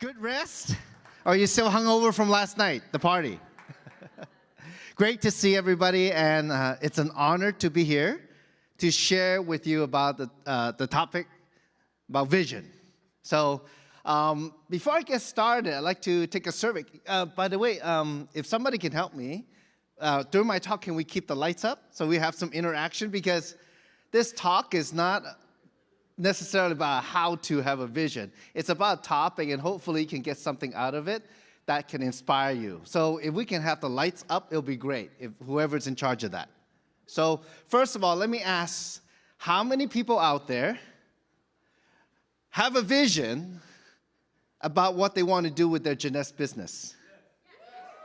Good rest? Or are you still hungover from last night, the party? Great to see everybody, and it's an honor to be here to share with you about the topic about vision. So before I get started, I'd like to take a survey. By the way, if somebody can help me, during my talk, can we keep the lights up so we have some interaction? Because this talk is not necessarily about how to have a vision. It's about a topic, and hopefully you can get something out of it that can inspire you. So if we can have the lights up, it'll be great, if whoever's in charge of that. So first of all, let me ask, how many people out there have a vision about what they want to do with their Jeunesse business?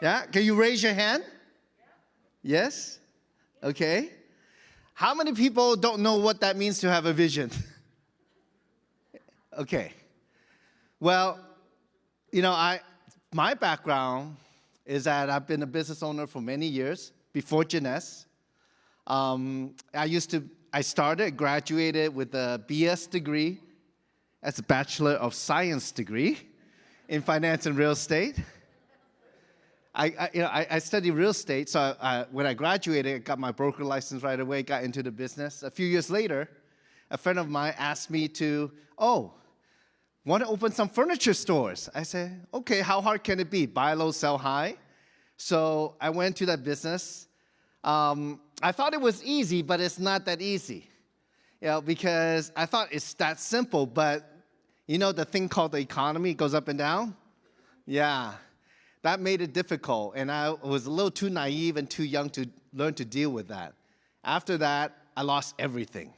Yeah? Can you raise your hand? Yes? Okay. How many people don't know what that means to have a vision? Okay. Well, you know, my background is that I've been a business owner for many years before Jeunesse. I graduated with a BS degree as a Bachelor of Science degree in finance and real estate. I studied real estate, so when I graduated, I got my broker license right away, got into the business. A few years later, a friend of mine asked me to, want to open some furniture stores. I said, okay, how hard can it be? Buy low, sell high. So I went to that business. I thought it was easy, but it's not that easy. You know, because I thought it's that simple, but you know the thing called the economy goes up and down? Yeah, that made it difficult, and I was a little too naive and too young to learn to deal with that. After that, I lost everything.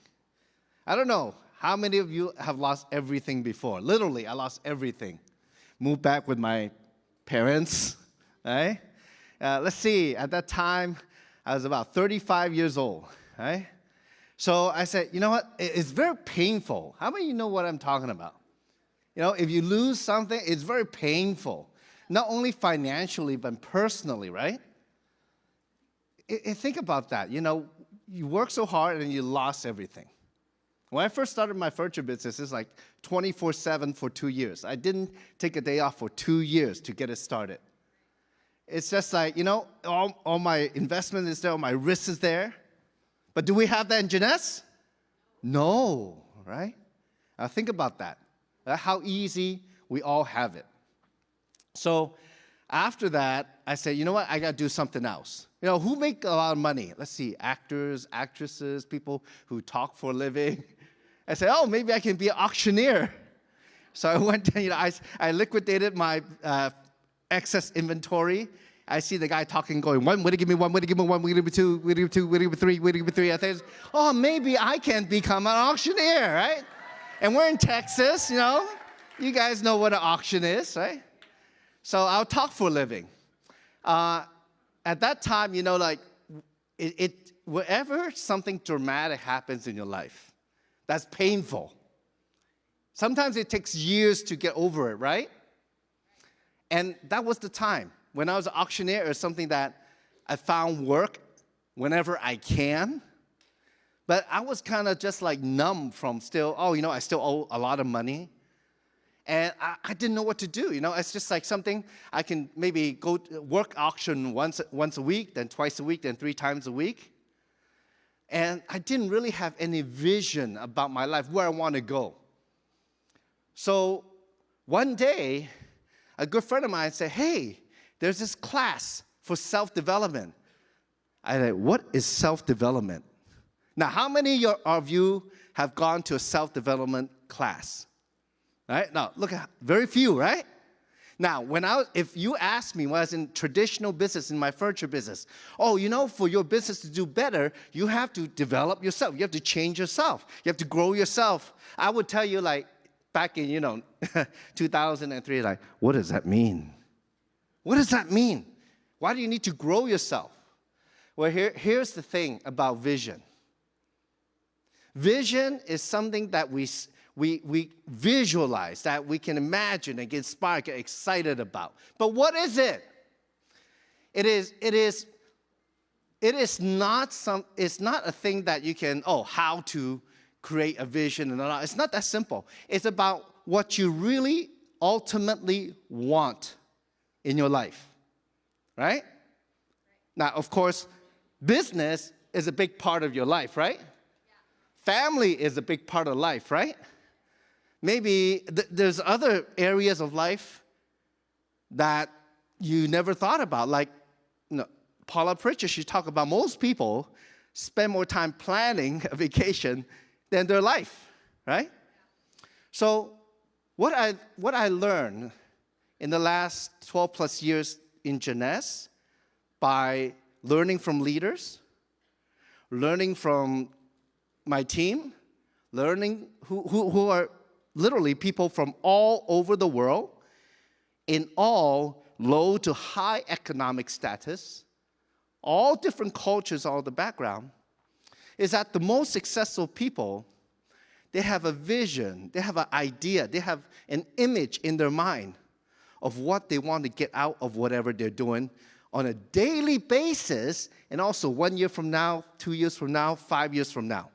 I don't know. How many of you have lost everything before? Literally, I lost everything. Moved back with my parents, right? Let's see, at that time, I was about 35 years old, right? So I said, you know what? It's very painful. How many of you know what I'm talking about? You know, if you lose something, it's very painful. Not only financially, but personally, right? Think about that. You know, you work so hard and you lost everything. When I first started my furniture business, it's like 24/7 for 2 years. I didn't take a day off for 2 years to get it started. It's just like, you know, all my investment is there, all my risk is there. But do we have that in Jeunesse? No, right? Now think about that. How easy we all have it. So after that, I said, you know what, I got to do something else. You know, who make a lot of money? Let's see, actors, actresses, people who talk for a living. I said, oh, maybe I can be an auctioneer. So I went, you know, I liquidated my excess inventory. I see the guy talking, going, one, would you give me one, would you give me one, would you give me two, would you give me two, would you give me three, would you give me three? I think, oh, maybe I can become an auctioneer, right? And we're in Texas, you know. You guys know what an auction is, right? So I'll talk for a living. At that time, you know, like, wherever something dramatic happens in your life, that's painful. Sometimes it takes years to get over it, right? And that was the time. When I was an auctioneer, it was something that I found work whenever I can. But I was kind of just like numb from still, I still owe a lot of money. And I didn't know what to do, you know. It's just like something I can maybe go work auction once a week, then twice a week, then 3 times a week. And I didn't really have any vision about my life, where I want to go. So one day, a good friend of mine said, hey, there's this class for self-development. I said, what is self-development? Now, how many of you have gone to a self-development class? Right? Now, look at very few, right? Now, if you ask me when I was in traditional business, in my furniture business, you know, for your business to do better, you have to develop yourself. You have to change yourself. You have to grow yourself. I would tell you, like, back in, 2003, like, what does that mean? What does that mean? Why do you need to grow yourself? Well, here's the thing about vision. Vision is something that we visualize, that we can imagine and get inspired, get excited about. But what is it? It is not a thing that you can, how to create a vision and all that. It's not that simple. It's about what you really ultimately want in your life, right? Now, of course, business is a big part of your life, right? Family is a big part of life, right? Maybe there's other areas of life that you never thought about. Like, Paula Pritchard, she talked about most people spend more time planning a vacation than their life, right? So what I learned in the last 12 plus years in Jeunesse by learning from leaders, learning from my team, learning who are literally people from all over the world in all low to high economic status, all different cultures, all the background, is that the most successful people, they have a vision, they have an idea, they have an image in their mind of what they want to get out of whatever they're doing on a daily basis, and also 1 year from now, 2 years from now, 5 years from now.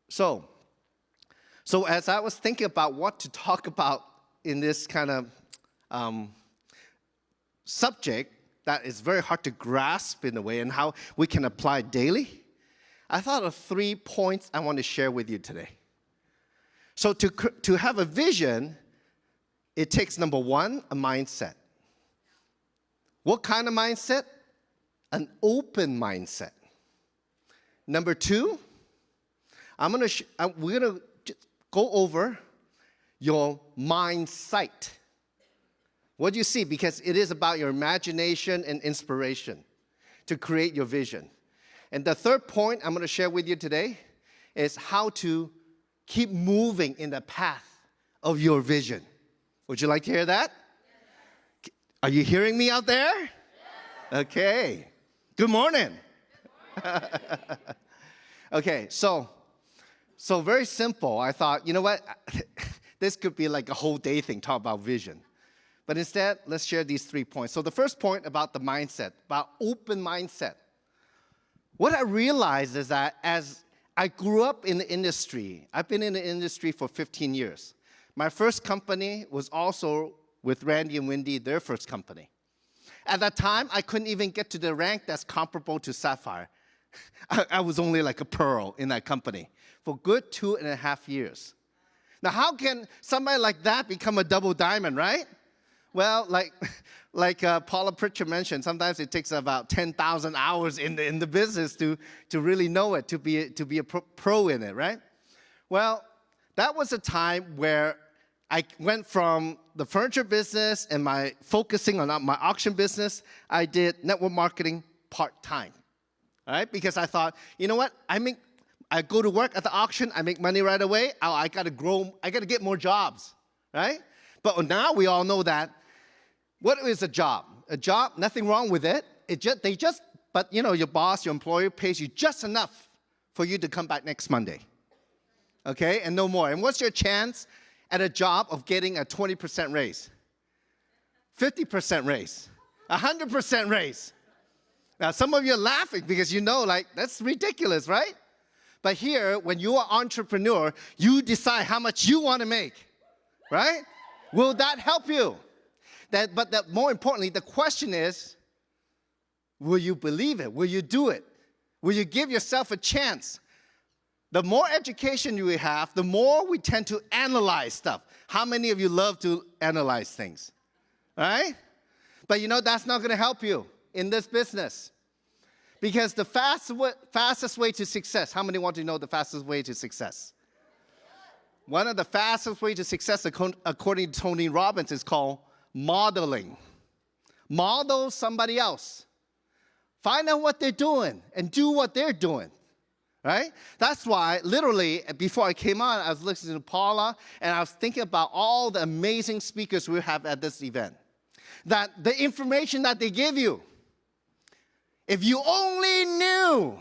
So as I was thinking about what to talk about in this kind of subject that is very hard to grasp in a way and how we can apply daily, I thought of 3 points I want to share with you today. So to have a vision, it takes, number one, a mindset. What kind of mindset? An open mindset. Number two, we're going to go over your mind sight. What do you see? Because it is about your imagination and inspiration to create your vision. And the third point I'm going to share with you today is how to keep moving in the path of your vision. Would you like to hear that? Yes. Are you hearing me out there? Yes. Okay. Good morning. Good morning. Okay, so very simple. I thought, you know what? This could be like a whole day thing, talk about vision. But instead, let's share these 3 points. So the first point about the mindset, about open mindset. What I realized is that as I grew up in the industry, I've been in the industry for 15 years. My first company was also with Randy and Wendy, their first company. At that time, I couldn't even get to the rank that's comparable to Sapphire. I was only like a pearl in that company for good 2.5 years. Now, how can somebody like that become a double diamond, right? Well, like Paula Pritchard mentioned, sometimes it takes about 10,000 hours in the business to really know it, to be a pro in it, right? Well, that was a time where I went from the furniture business and focusing on my auction business. I did network marketing part-time, all right? Because I thought, you know what? I go to work at the auction, I make money right away. I got to grow, I got to get more jobs, right? But now we all know that. What is a job? A job, nothing wrong with it. But your boss, your employer pays you just enough for you to come back next Monday, okay? And no more. And what's your chance at a job of getting a 20% raise, 50% raise, 100% raise? Now, some of you are laughing because that's ridiculous, right? But here, when you are an entrepreneur, you decide how much you want to make, right? Will that help you? But more importantly, the question is, will you believe it? Will you do it? Will you give yourself a chance? The more education you have, the more we tend to analyze stuff. How many of you love to analyze things? Right? But that's not going to help you in this business. Because the fastest way to success, how many want to know the fastest way to success? One of the fastest ways to success, according to Tony Robbins, is called modeling. Model somebody else. Find out what they're doing and do what they're doing. Right? That's why, literally, before I came on, I was listening to Paula, and I was thinking about all the amazing speakers we have at this event. That the information that they give you, if you only knew,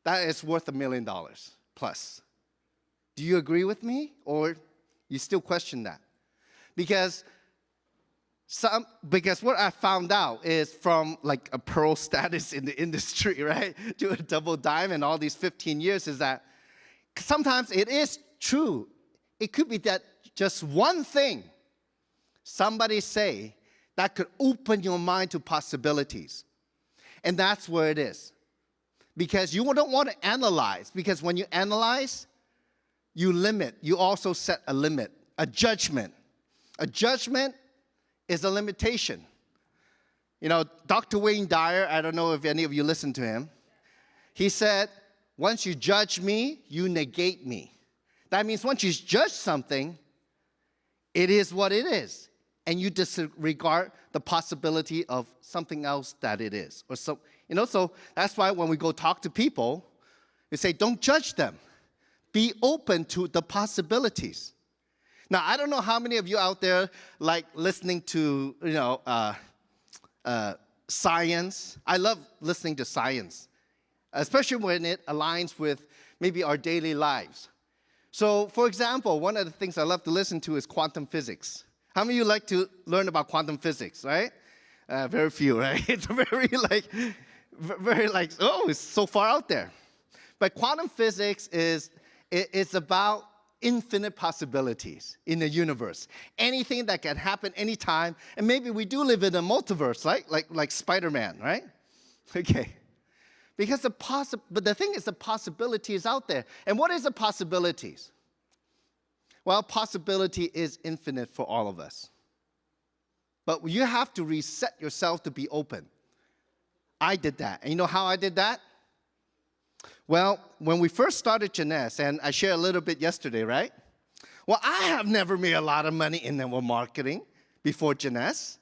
that is worth $1 million plus. Do you agree with me, or you still question that? Because what I found out is from like a pearl status in the industry, right, to a double diamond all these 15 years, is that sometimes it is true. It could be that just one thing somebody say that could open your mind to possibilities. And that's where it is. Because you don't want to analyze. Because when you analyze, you limit. You also set a limit, a judgment. A judgment is a limitation. You know, Dr. Wayne Dyer, I don't know if any of you listen to him. He said, once you judge me, you negate me. That means once you judge something, it is what it is. And you disregard the possibility of something else that it is. Or so, so that's why when we go talk to people, we say, don't judge them. Be open to the possibilities. Now, I don't know how many of you out there like listening to, science. I love listening to science, especially when it aligns with maybe our daily lives. So, for example, one of the things I love to listen to is quantum physics. How many of you like to learn about quantum physics, right? Very few, right? It's very oh, it's so far out there. But quantum physics it's about infinite possibilities in the universe. Anything that can happen anytime. And maybe we do live in a multiverse, right? Like Spider-Man, right? Okay. Because but the thing is, the possibility is out there. And what is the possibilities? Well, possibility is infinite for all of us. But you have to reset yourself to be open. I did that. And you know how I did that? Well, when we first started Jeunesse, and I shared a little bit yesterday, right? Well, I have never made a lot of money in network marketing before Jeunesse.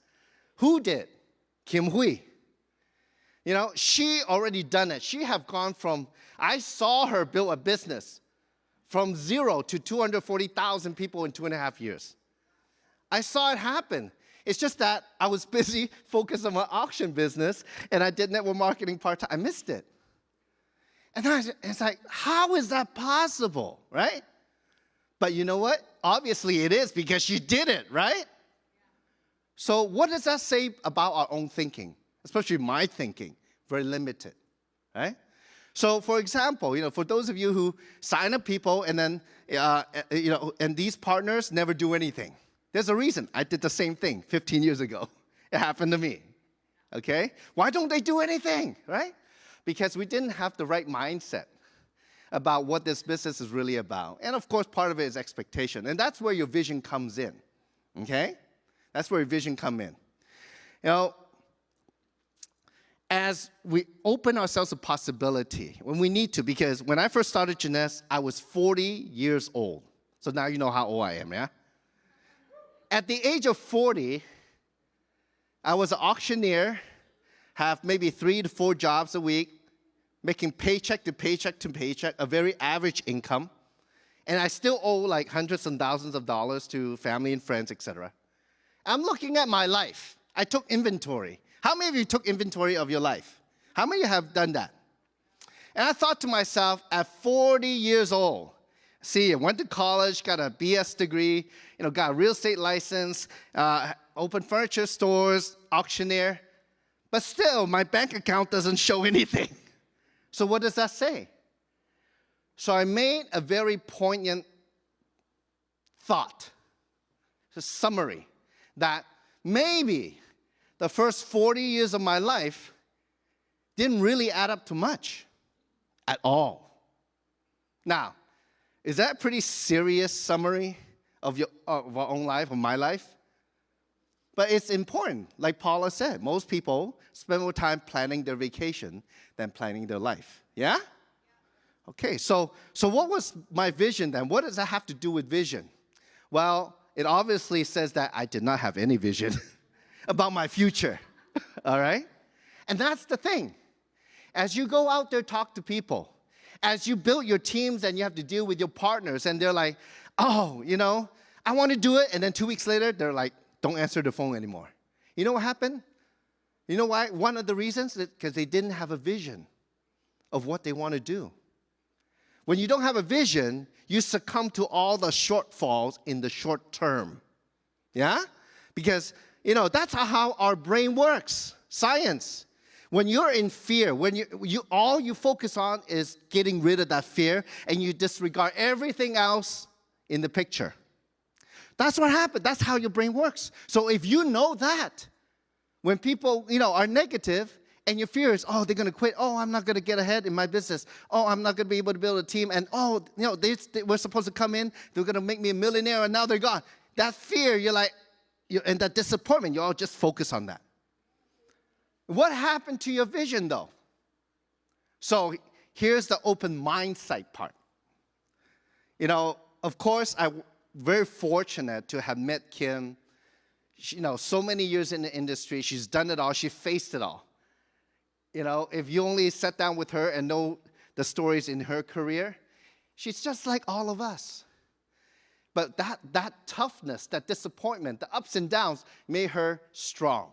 Who did? Kim Hui. She already done it. She have gone from, I saw her build a business from 0 to 240,000 people in 2.5 years. I saw it happen. It's just that I was busy focused on my auction business, and I did network marketing part-time. I missed it. And it's like, how is that possible, right? But you know what? Obviously it is because she did it, right? So what does that say about our own thinking? Especially my thinking, very limited, right? So for example, for those of you who sign up people and then, and these partners never do anything. There's a reason. I did the same thing 15 years ago. It happened to me, okay? Why don't they do anything, right? Because we didn't have the right mindset about what this business is really about. And of course, part of it is expectation. And that's where your vision comes in, okay? That's where your vision comes in. As we open ourselves to possibility, when we need to, because when I first started Jeunesse, I was 40 years old. So now you know how old I am, yeah? At the age of 40, I was an auctioneer, have maybe 3 to 4 jobs a week, making paycheck to paycheck to paycheck, a very average income. And I still owe like hundreds and thousands of dollars to family and friends, etc. I'm looking at my life. I took inventory. How many of you took inventory of your life? How many of you have done that? And I thought to myself, at 40 years old, I went to college, got a BS degree, got a real estate license, opened furniture stores, auctioneer, but still my bank account doesn't show anything. So what does that say? So I made a very poignant thought, a summary, that maybe the first 40 years of my life didn't really add up to much at all. Now, is that a pretty serious summary of our own life, of my life? But it's important. Like Paula said, most people spend more time planning their vacation than planning their life. Yeah? Okay, so what was my vision then? What does that have to do with vision? Well, it obviously says that I did not have any vision about my future, all right? And that's the thing. As you go out there, talk to people, as you build your teams and you have to deal with your partners, and they're like, oh, I want to do it, and then 2 weeks later, they're like, don't answer the phone anymore. You know what happened? You know why? One of the reasons is because they didn't have a vision of what they want to do. When you don't have a vision, you succumb to all the shortfalls in the short term. Yeah? Because, that's how our brain works. Science. When you're in fear, when all you focus on is getting rid of that fear, and you disregard everything else in the picture. That's what happened. That's how your brain works. So if you know that, when people, are negative and your fear is, oh, they're going to quit. Oh, I'm not going to get ahead in my business. Oh, I'm not going to be able to build a team. And, oh, they were supposed to come in. They're going to make me a millionaire, and now they're gone. That fear, and that disappointment, you all just focus on that. What happened to your vision, though? So here's the open mindset part. Of course, I'm very fortunate to have met Kim. So many years in the industry. She's done it all. She faced it all. If you only sat down with her and know the stories in her career, she's just like all of us. But that toughness, that disappointment, the ups and downs made her strong.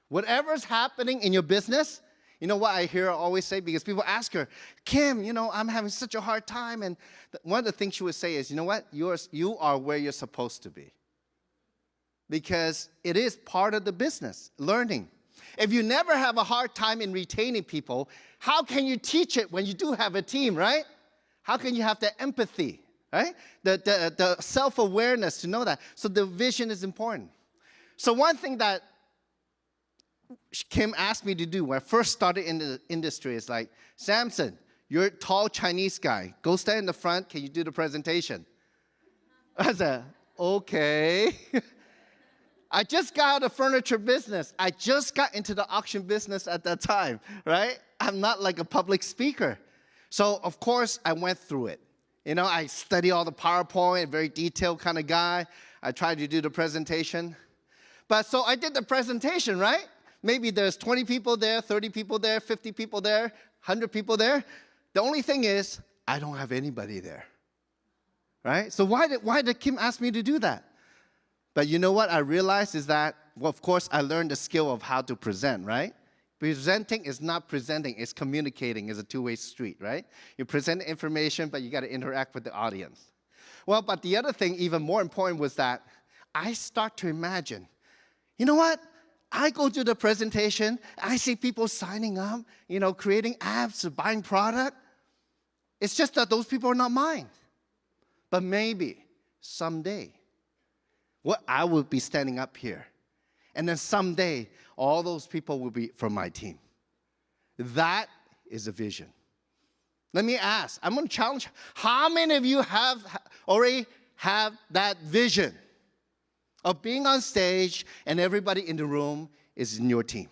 Whatever's happening in your business, you know what I hear her always say? Because people ask her, Kim, I'm having such a hard time. And one of the things she would say is, you know what? You are where you're supposed to be. Because it is part of the business, learning. If you never have a hard time in retaining people, how can you teach it when you do have a team, right? How can you have the empathy, right? The self-awareness to know that. So the vision is important. So one thing that Kim asked me to do when I first started in the industry is like, Samson, you're a tall Chinese guy. Go stand in the front. Can you do the presentation? I said, okay. I just got out of furniture business. I just got into the auction business at that time, right? I'm not like a public speaker. So, of course, I went through it. I study all the PowerPoint, very detailed kind of guy. I tried to do the presentation. But so I did the presentation, right? Maybe there's 20 people there, 30 people there, 50 people there, 100 people there. The only thing is, I don't have anybody there, right? So why did Kim ask me to do that? But you know what I realized is that, well, of course, I learned the skill of how to present, right? Presenting is not presenting, it's communicating. It's a two-way street, right? You present information, but you got to interact with the audience. Well, but the other thing, even more important, was that I start to imagine, you know what? I go to the presentation, I see people signing up, creating apps, buying product. It's just that those people are not mine. But maybe someday, I will be standing up here. And then someday, all those people will be from my team. That is a vision. Let me ask, I'm going to challenge, how many of you already have that vision of being on stage and everybody in the room is in your team?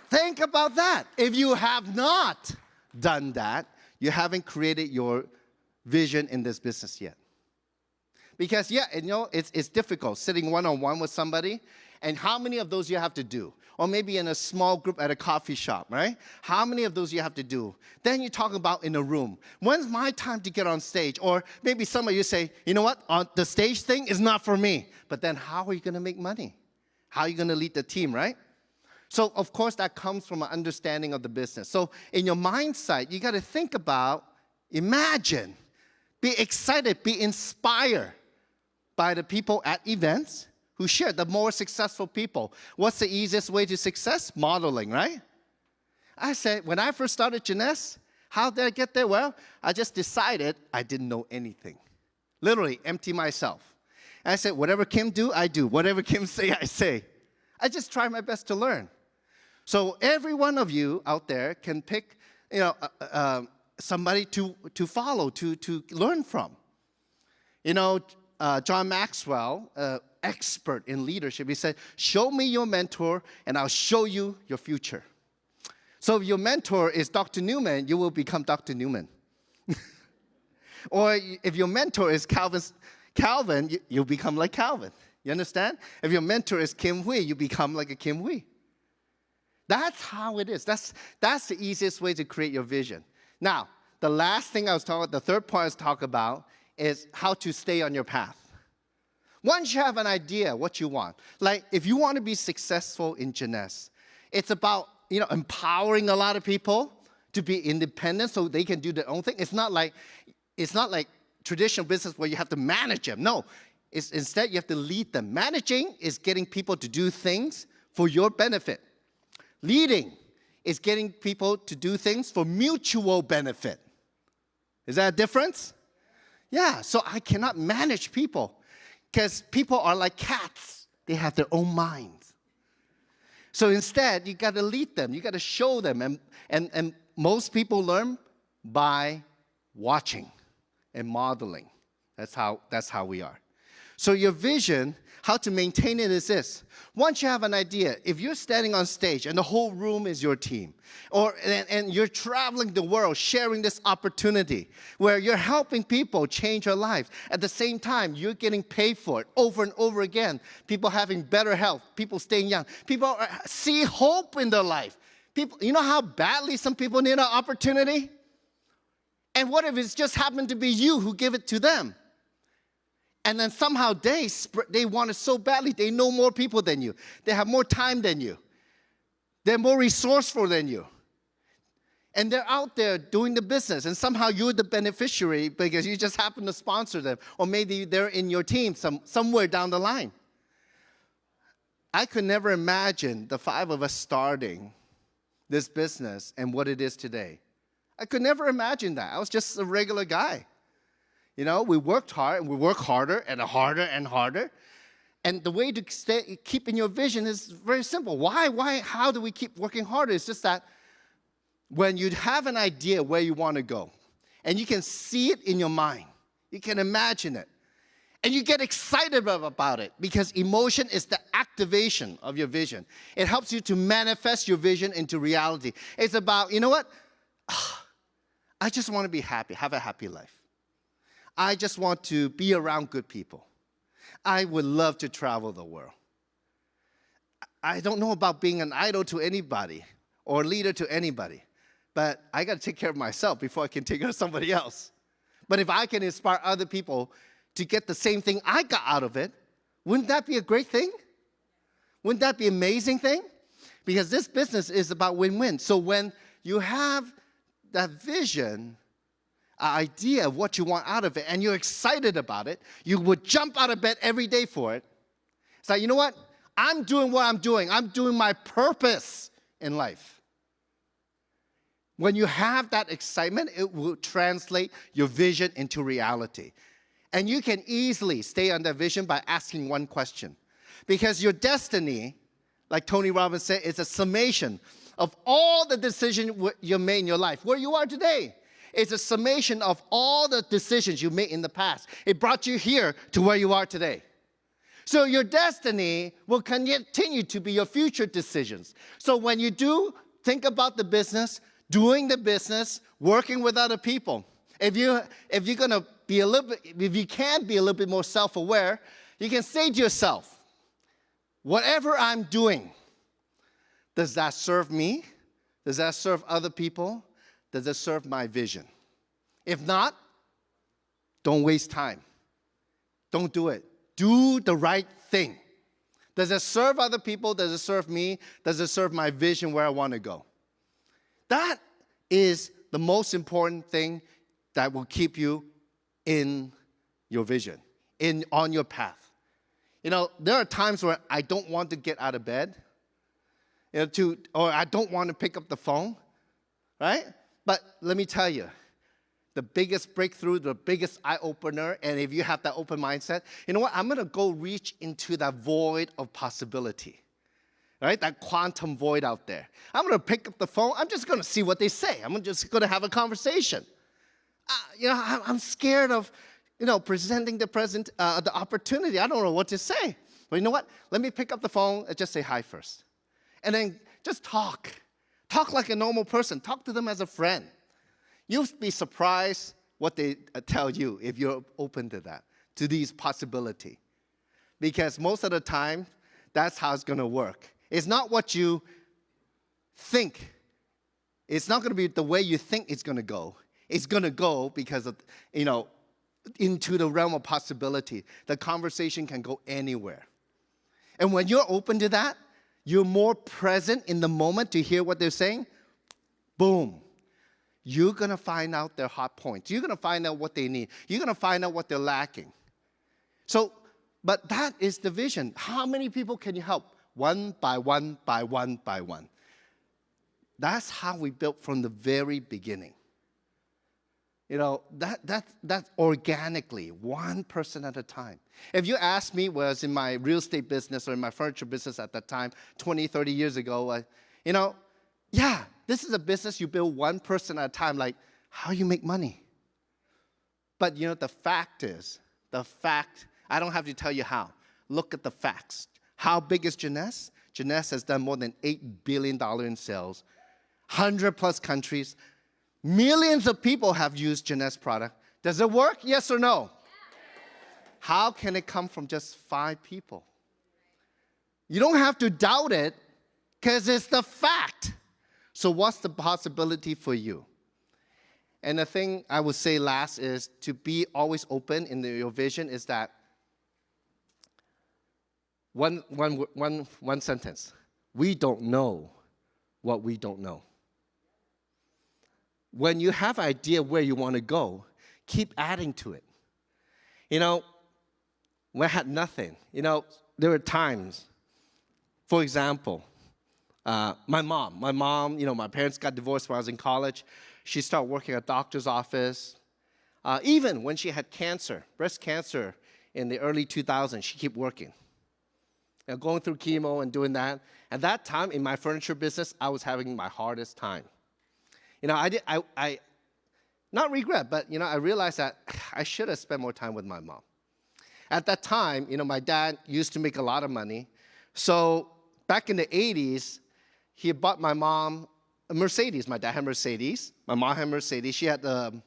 Think about that. If you have not done that, you haven't created your vision in this business yet. Because, it's difficult sitting one-on-one with somebody, and how many of those you have to do? Or maybe in a small group at a coffee shop, right? How many of those you have to do? Then you talk about in a room. When's my time to get on stage? Or maybe some of you say, you know what? The stage thing is not for me. But then how are you going to make money? How are you going to lead the team, right? So, of course, that comes from an understanding of the business. So in your mindset, you got to think about, imagine, be excited, be inspired by the people at events who share, the more successful people. What's the easiest way to success? Modeling, right? I said, when I first started Jeunesse, how did I get there? Well, I just decided I didn't know anything. Literally, empty myself. And I said, whatever Kim do, I do. Whatever Kim say, I say. I just try my best to learn. So every one of you out there can pick, somebody to follow, to learn from. John Maxwell, expert in leadership, he said, show me your mentor and I'll show you your future. So if your mentor is Dr. Newman, you will become Dr. Newman. Or if your mentor is Calvin, you'll become like Calvin. You understand? If your mentor is Kim Hui, you become like a Kim Hui. That's how it is. That's the easiest way to create your vision. Now, the last thing I was talking about, the third point I was talking about, is how to stay on your path. Once you have an idea what you want, like if you want to be successful in Jeunesse, it's about empowering a lot of people to be independent so they can do their own thing. It's not like traditional business where you have to manage them. No, instead you have to lead them. Managing is getting people to do things for your benefit. Leading is getting people to do things for mutual benefit. Is that a difference? Yeah, so I cannot manage people because people are like cats. They have their own minds. So instead, you got to lead them. You got to show them. And most people learn by watching and modeling. That's how we are. So your vision, how to maintain it is this. Once you have an idea, if you're standing on stage and the whole room is your team, and you're traveling the world sharing this opportunity where you're helping people change their lives, at the same time, you're getting paid for it over and over again. People having better health, people staying young, people see hope in their life. People, you know how badly some people need an opportunity? And what if it's just happened to be you who give it to them? And then somehow they want it so badly. They know more people than you. They have more time than you. They're more resourceful than you. And they're out there doing the business. And somehow you're the beneficiary because you just happen to sponsor them. Or maybe they're in your team somewhere down the line. I could never imagine the five of us starting this business and what it is today. I could never imagine that. I was just a regular guy. You know, we worked hard, and we work harder and harder and harder. And the way to keep in your vision is very simple. Why? How do we keep working harder? It's just that when you have an idea where you want to go, and you can see it in your mind, you can imagine it, and you get excited about it because emotion is the activation of your vision. It helps you to manifest your vision into reality. It's about, you know what? I just want to be happy, have a happy life. I just want to be around good people. I would love to travel the world. I don't know about being an idol to anybody or a leader to anybody, but I got to take care of myself before I can take care of somebody else. But if I can inspire other people to get the same thing I got out of it, wouldn't that be a great thing? Wouldn't that be an amazing thing? Because this business is about win-win. So when you have that vision, idea of what you want out of it, and you're excited about it, you would jump out of bed every day for it. It's like, you know what? I'm doing what I'm doing. I'm doing my purpose in life. When you have that excitement, it will translate your vision into reality. And you can easily stay on that vision by asking one question. Because your destiny, like Tony Robbins said, is a summation of all the decisions you made in your life, where you are today. It's a summation of all the decisions you made in the past. It brought you here to where you are today. So your destiny will continue to be your future decisions. So when you do think about the business, doing the business, working with other people, if you're gonna be if you can be a little bit more self-aware, you can say to yourself, whatever I'm doing, does that serve me? Does that serve other people? Does it serve my vision? If not, don't waste time. Don't do it. Do the right thing. Does it serve other people? Does it serve me? Does it serve my vision where I want to go? That is the most important thing that will keep you in your vision, on your path. You know, there are times where I don't want to get out of bed, or I don't want to pick up the phone, right? But let me tell you, the biggest breakthrough, the biggest eye-opener, and if you have that open mindset, you know what? I'm going to go reach into that void of possibility, right? That quantum void out there. I'm going to pick up the phone. I'm just going to see what they say. I'm just going to have a conversation. I'm scared of, presenting the opportunity. I don't know what to say. But you know what? Let me pick up the phone and just say hi first. And then just talk. Talk like a normal person. Talk to them as a friend. You'll be surprised what they tell you if you're open to that, to these possibilities. Because most of the time, that's how it's going to work. It's not what you think. It's not going to be the way you think it's going to go. It's going to go because of, into the realm of possibility. The conversation can go anywhere. And when you're open to that, you're more present in the moment to hear what they're saying. Boom. You're going to find out their hot points. You're going to find out what they need. You're going to find out what they're lacking. So, but that is the vision. How many people can you help? One by one, by one, by one. That's how we built from the very beginning. That's organically, one person at a time. If you ask me, was in my real estate business or in my furniture business at that time, 20, 30 years ago, yeah, this is a business you build one person at a time, like how you make money. But the fact is, I don't have to tell you how. Look at the facts. How big is Jeunesse? Jeunesse has done more than $8 billion in sales, 100+ countries. Millions of people have used Jeunesse product. Does it work? Yes or no? How can it come from just 5 people? You don't have to doubt it because it's the fact. So what's the possibility for you? And the thing I would say last is to be always open in your vision is that one sentence. We don't know what we don't know. When you have an idea where you want to go, keep adding to it. When I had nothing, there were times, for example, my mom, my parents got divorced when I was in college. She started working at a doctor's office. Even when she had cancer, breast cancer in the early 2000s, she kept working. Going through chemo and doing that. At that time, in my furniture business, I was having my hardest time. I not regret, but I realized that I should have spent more time with my mom. At that time, my dad used to make a lot of money. So back in the 80s, he bought my mom a Mercedes. My dad had a Mercedes. My mom had a Mercedes. She had the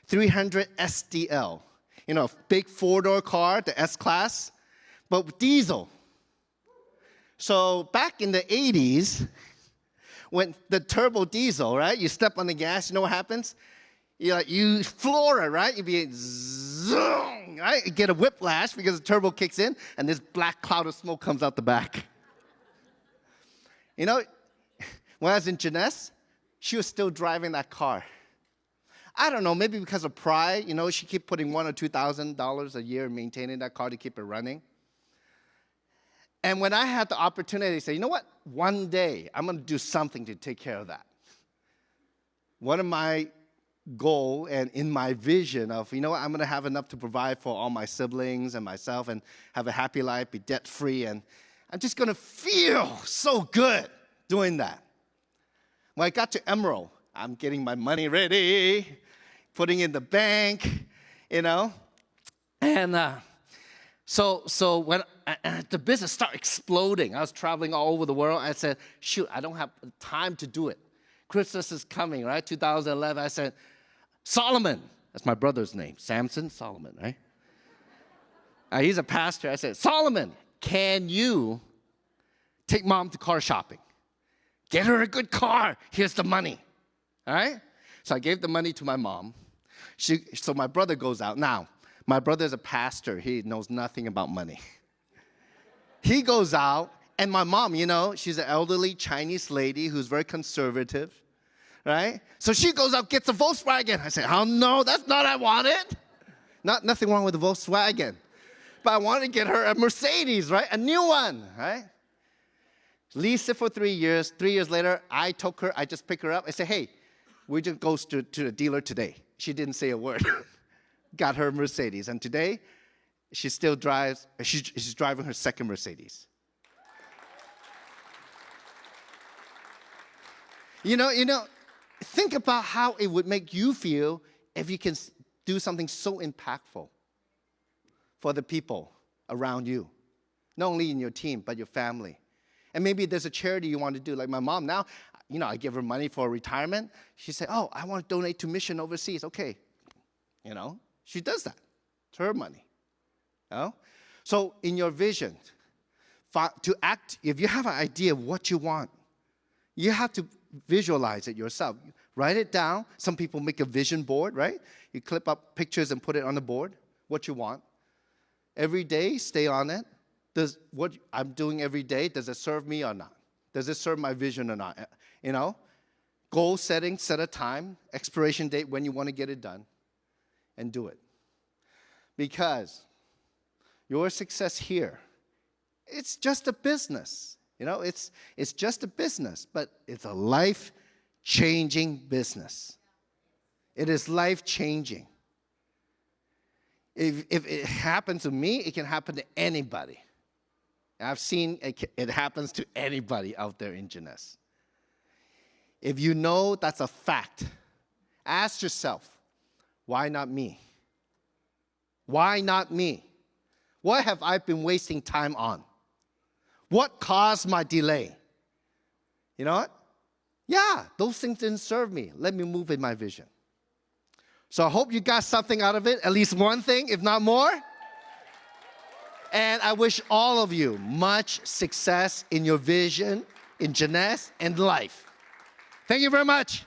300 SDL, a big 4-door car, the S-Class, but with diesel. So back in the 80s, when the turbo diesel, right? You step on the gas, you know what happens? You floor it, right? You be zoom, right? You get a whiplash because the turbo kicks in, and this black cloud of smoke comes out the back. When I was in Jeunesse, she was still driving that car. I don't know, maybe because of pride, she kept putting $1,000 or $2,000 a year in maintaining that car to keep it running. And when I had the opportunity to say, you know what? One day, I'm going to do something to take care of that. One of my goals and in my vision of, I'm going to have enough to provide for all my siblings and myself and have a happy life, be debt-free, and I'm just going to feel so good doing that. When I got to Emerald, I'm getting my money ready, putting in the bank, and so when the business started exploding, I was traveling all over the world. I said, shoot, I don't have time to do it. Christmas is coming, right? 2011. I said, Solomon, that's my brother's name, Samson, Solomon, right? He's a pastor. I said, Solomon, can you take mom to car shopping? Get her a good car. Here's the money, all right? So I gave the money to my mom. So my brother goes out. Now, my brother's a pastor. He knows nothing about money. He goes out, and my mom, she's an elderly Chinese lady who's very conservative, right? So she goes out, gets a Volkswagen. I said, oh, no, that's not what I wanted. Nothing wrong with the Volkswagen. But I wanted to get her a Mercedes, right? A new one, right? Leased it for 3 years. 3 years later, I just picked her up. I said, hey, we just go to the dealer today. She didn't say a word. Got her Mercedes. And today, she still drives, she's driving her second Mercedes. Think about how it would make you feel if you can do something so impactful for the people around you. Not only in your team, but your family. And maybe there's a charity you want to do. Like my mom now, I give her money for retirement. She said, oh, I want to donate to mission overseas. Okay. She does that. It's her money. So in your vision, to act, if you have an idea of what you want, you have to visualize it yourself. Write it down. Some people make a vision board, right? You clip up pictures and put it on the board, what you want. Every day, stay on it. Does what I'm doing every day, does it serve me or not? Does it serve my vision or not? Goal setting, set a time, expiration date when you want to get it done, and do it. Because your success here, it's just a business. It's just a business, but it's a life-changing business. It is life-changing. If it happens to me, it can happen to anybody. I've seen it happens to anybody out there in Jeunesse. If you know that's a fact, ask yourself, why not me? Why not me? What have I been wasting time on? What caused my delay? You know what? Yeah, those things didn't serve me. Let me move in my vision. So I hope you got something out of it, at least one thing, if not more. And I wish all of you much success in your vision, in Jeunesse, and life. Thank you very much.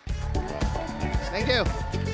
Thank you.